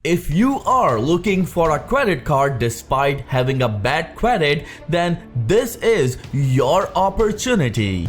If you are looking for a credit card despite having a bad credit, then this is your opportunity.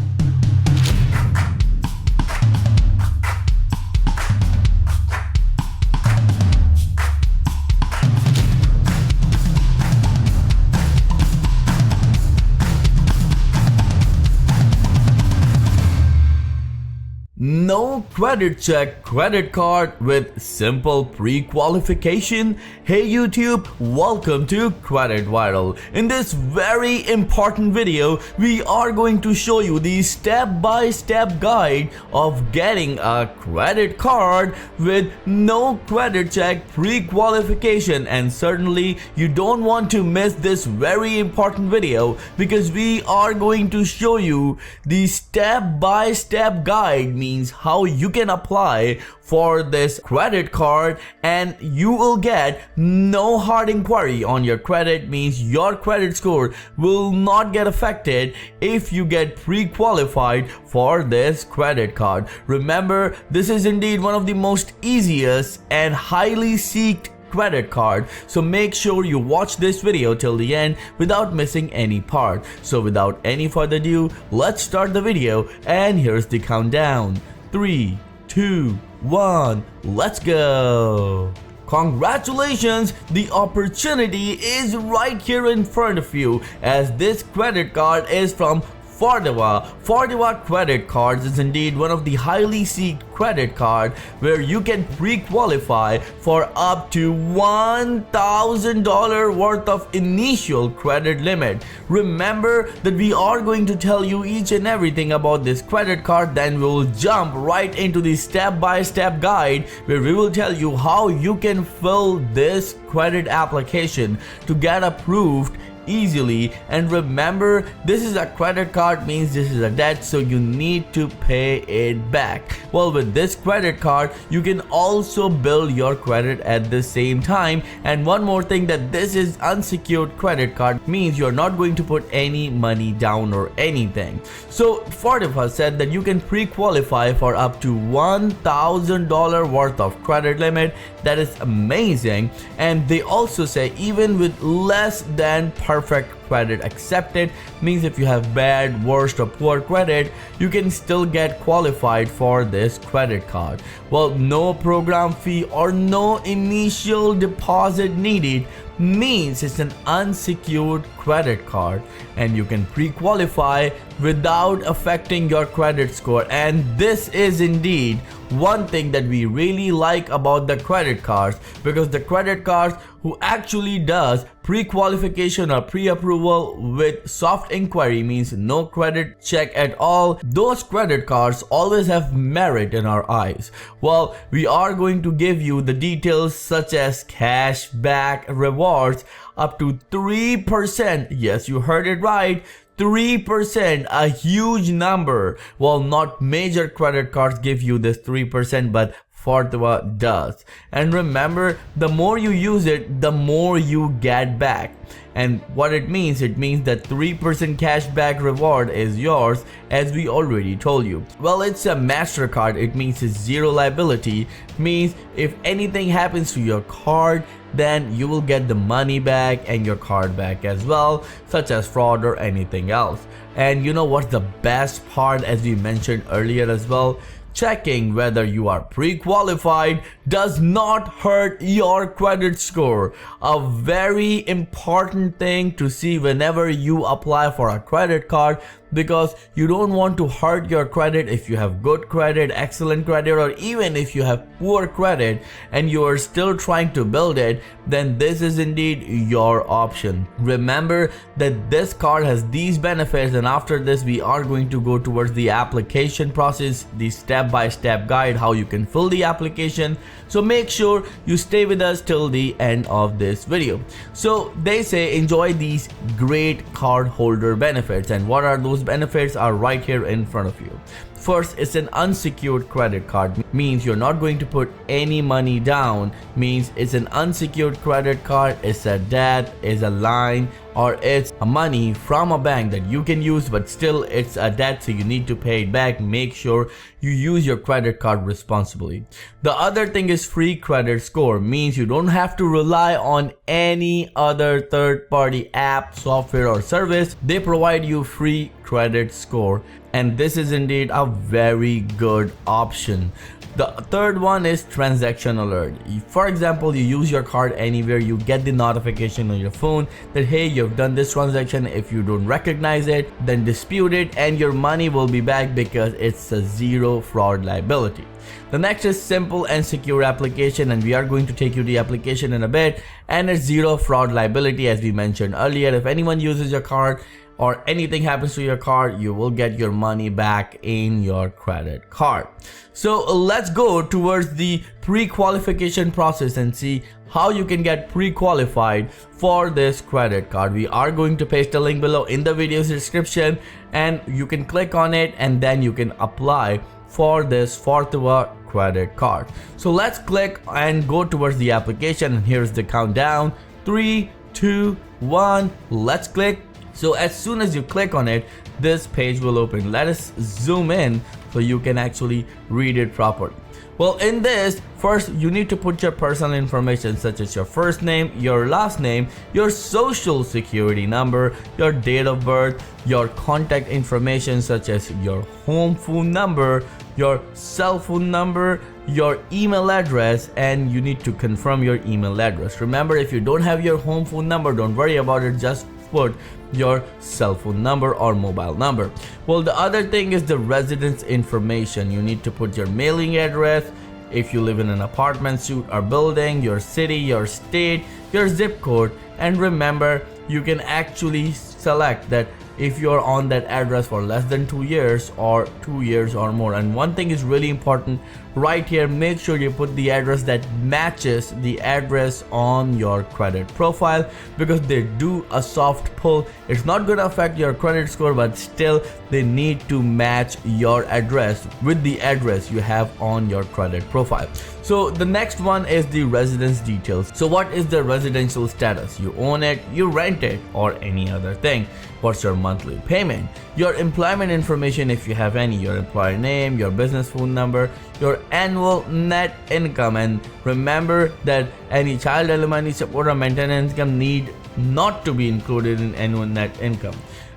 No credit check credit card with simple pre-qualification. Hey YouTube, welcome to Credit Viral. In this very important video, we are going to show you the step-by-step guide of getting a credit card with no credit check pre-qualification, and certainly you don't want to miss this very important video because we are going to show you the step-by-step guide, means how you can apply for this credit card and you will get no hard inquiry on your credit, means your credit score will not get affected if you get pre-qualified for this credit card. Remember, this is indeed one of the most easiest and highly sought credit card, so make sure you watch this video till the end without missing any part. So without any further ado, let's start the video, and here's the countdown. 3, 2, 1, let's go. Congratulations, the opportunity is right here in front of you, as this credit card is from Fortiva. Fortiva credit cards is indeed one of the highly sought credit card where you can pre-qualify for up to $1,000 worth of initial credit limit. Remember that we are going to tell you each and everything about this credit card, then we will jump right into the step-by-step guide where we will tell you how you can fill this credit application to get approved easily. And remember, this is a credit card, means this is a debt, so you need to pay it back. Well, with this credit card you can also build your credit at the same time. And one more thing, that this is unsecured credit card, means you're not going to put any money down or anything. So Fortiva said that you can pre-qualify for up to $1,000 worth of credit limit. That is amazing. And they also say even with less than perfect credit accepted, means if you have bad, worst or poor credit, you can still get qualified for this credit card. Well, no program fee or no initial deposit needed, means it's an unsecured credit card and you can pre-qualify without affecting your credit score. And this is indeed one thing that we really like about the credit cards, because the credit cards who actually does pre-qualification or pre-approval with soft inquiry, means no credit check at all, those credit cards always have merit in our eyes. Well, we are going to give you the details such as cash back rewards up to 3%. Yes, you heard it right, 3%, a huge number. Well, not major credit cards give you this 3%, but Fortiva does. And remember, the more you use it, the more you get back. And what it means that 3% cashback reward is yours, as we already told you. Well, it's a MasterCard, it means it's zero liability, means if anything happens to your card, then you will get the money back and your card back as well, such as fraud or anything else. And you know what's the best part, as we mentioned earlier as well? Checking whether you are pre-qualified does not hurt your credit score. A very important thing to see whenever you apply for a credit card, because you don't want to hurt your credit if you have good credit, excellent credit, or even if you have poor credit and you are still trying to build it, then this is indeed your option. Remember that this card has these benefits, and after this we are going to go towards the application process, the step-by-step guide how you can fill the application. So make sure you stay with us till the end of this video. So they say enjoy these great card holder benefits, and what are those benefits are right here in front of you. First, it's an unsecured credit card, means you're not going to put any money down, means it's an unsecured credit card, it's a debt, it's a line, or it's a money from a bank that you can use, but still it's a debt, so you need to pay it back. Make sure you use your credit card responsibly. The other thing is free credit score, means you don't have to rely on any other third-party app, software, or service. They provide you free credit score, and this is indeed a very good option. The third one is transaction alert. For example, you use your card anywhere, you get the notification on your phone that hey, you've done this transaction. If you don't recognize it, then dispute it and your money will be back because it's a zero fraud liability. The next is simple and secure application, and we are going to take you the application in a bit, and it's zero fraud liability. As we mentioned earlier, if anyone uses your card or anything happens to your card, you will get your money back in your credit card. So let's go towards the pre-qualification process and see how you can get pre-qualified for this credit card. We are going to paste a link below in the video's description, and you can click on it and then you can apply for this Fortiva credit card. So let's click and go towards the application, and here's the countdown. 3, 2, 1, let's click. So as soon as you click on it, this page will open. Let us zoom in so you can actually read it properly. Well, in this, first you need to put your personal information such as your first name, your last name, your social security number, your date of birth, your contact information such as your home phone number, your cell phone number, your email address, and you need to confirm your email address. Remember, if you don't have your home phone number, don't worry about it, just put your cell phone number or mobile number. Well, the other thing is the residence information. You need to put your mailing address, if you live in an apartment, suite, or building, your city, your state, your zip code, and remember, you can actually select that if you're on that address for less than 2 years or 2 years or more. And one thing is really important right here, make sure you put the address that matches the address on your credit profile, because they do a soft pull. It's not going to affect your credit score, but still they need to match your address with the address you have on your credit profile. So the next one is the residence details. So what is the residential status? You own it, you rent it, or any other thing. What's your monthly payment? Your employment information if you have any, your employer name, your business phone number, your annual net income. And remember that any child alimony, support, or maintenance income need not to be included in annual net income.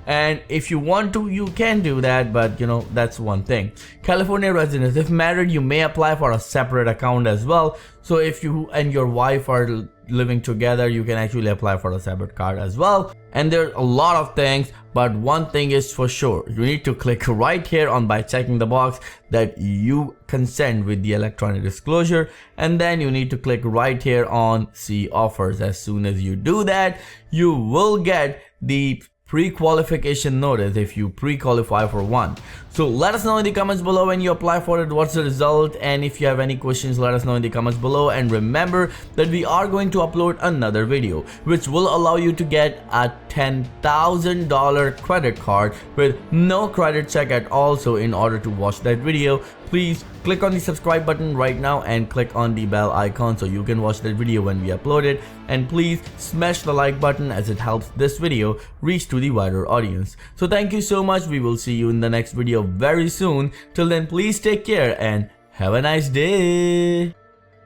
And if you want to, you can do that, but you know, that's one thing. California residence, if married, you may apply for a separate account as well. So if you and your wife are living together, you can actually apply for a separate card as well. And there's a lot of things, but one thing is for sure, you need to click right here on by checking the box that you consent with the electronic disclosure, and then you need to click right here on see offers. As soon as you do that, you will get the pre-qualification notice if you pre-qualify for one. So let us know in the comments below when you apply for it, what's the result, and if you have any questions, let us know in the comments below. And remember that we are going to upload another video which will allow you to get a $10,000 credit card with no credit check at all. So in order to watch that video, please click on the subscribe button right now and click on the bell icon so you can watch that video when we upload it. And please smash the like button as it helps this video reach to the wider audience. So thank you so much. We will see you in the next video very soon. Till then, please take care and have a nice day.